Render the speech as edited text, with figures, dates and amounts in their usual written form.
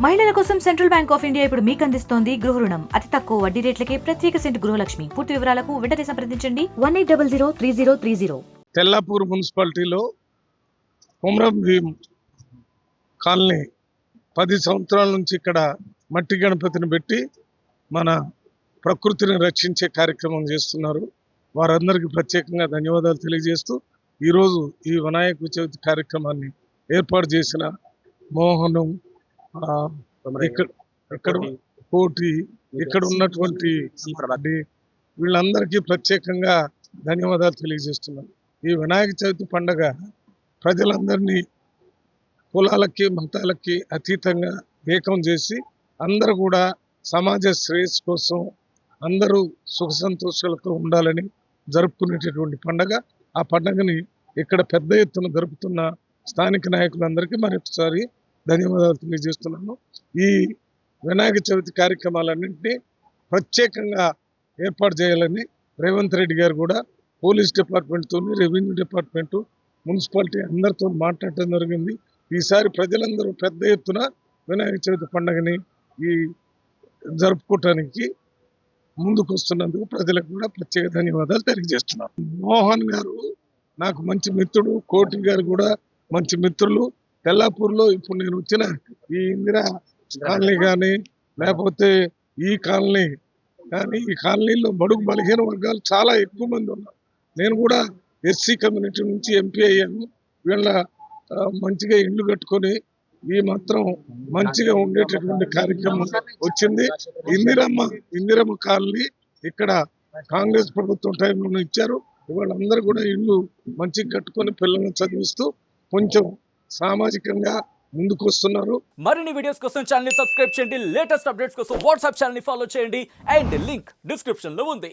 మహిళల కోసం central bank of India ఇప్పుడు మీకు అందిస్తోంది గృహ రుణం. అతి తక్కువ వడ్డీ రేట్లకే ప్రత్యేక సెంటు గృహలక్ష్మి. పూర్తి వివరాలకు వెంటనే సంప్రదించండి 18003030. తెల్లాపూర్ మున్సిపాలిటీలో కొమరం భీం కాలనీ 10 సంవత్సరాల నుంచి ఇక్కడ మట్టి గణపతిని పెట్టి మన ప్రకృతిని రక్షించే కార్యక్రమం చేస్తున్నారు. వారందరికీ ప్రత్యేకంగా ధన్యవాదాలు తెలియజేస్తూ ఈరోజు ఈ వినాయక చవితి కార్యక్రమాన్ని ఏర్పాటు చేసిన మోహనం, ఇక్కడ కోటి, ఇక్కడ ఉన్నటువంటి వీళ్ళందరికీ ప్రత్యేకంగా ధన్యవాదాలు తెలియజేస్తున్నాను. ఈ వినాయక చవితి పండుగ ప్రజలందరినీ కులాలకి మతాలకి అతీతంగా ఏకం చేసి అందరూ కూడా సమాజ శ్రేయస్సు కోసం అందరూ సుఖ సంతోషాలతో ఉండాలని జరుపుకునేటటువంటి పండుగ. ఆ పండుగని ఇక్కడ పెద్ద ఎత్తున జరుపుతున్న స్థానిక నాయకులందరికీ మరొకసారి ధన్యవాదాలు తెలియజేస్తున్నాను. ఈ వినాయక చవితి కార్యక్రమాలన్నింటినీ ప్రత్యేకంగా ఏర్పాటు చేయాలని రేవంత్ రెడ్డి గారు కూడా పోలీస్ డిపార్ట్మెంట్తో, రెవెన్యూ డిపార్ట్మెంటు, మున్సిపాలిటీ అందరితో మాట్లాడటం జరిగింది. ఈసారి ప్రజలందరూ పెద్ద ఎత్తున వినాయక చవితి పండుగని జరుపుకోవటానికి ముందుకు వస్తున్నందుకు ప్రజలకు కూడా ప్రత్యేక ధన్యవాదాలు తెలియజేస్తున్నాను. మోహన్ గారు నాకు మంచి మిత్రుడు, కోటి గారు కూడా మంచి మిత్రులు. తెల్లాపూర్లో ఇప్పుడు నేను వచ్చిన ఈ ఇందిరా కాలనీ కానీ లేకపోతే ఈ కాలనీ కానీ, ఈ కాలనీలో బడుగు బలహీన వర్గాలు చాలా ఎక్కువ మంది ఉన్నారు. నేను కూడా ఎస్సీ కమ్యూనిటీ నుంచి ఎంపీ అయ్యాను. వీళ్ళ మంచిగా ఇల్లు కట్టుకొని ఈ మాత్రం మంచిగా ఉండేటటువంటి కార్యక్రమం వచ్చింది. ఇందిరమ్మ కాలనీ ఇక్కడ కాంగ్రెస్ ప్రభుత్వం టైంలో ఇచ్చారు. వాళ్ళందరూ కూడా ఇల్లు మంచిగా కట్టుకొని పిల్లల్ని చదివిస్తూ కొంచెం సామాజికంగా ముందుకు వస్తున్నారు. మరిన్ని వీడియోస్ కోసం ఛానల్ ని సబ్స్క్రైబ్ చేయండి. లేటెస్ట్ అప్డేట్స్ కోసం వాట్సాప్ ఛానల్ ని ఫాలో చేయండి. అండ్ లింక్ డిస్క్రిప్షన్ లో ఉంది.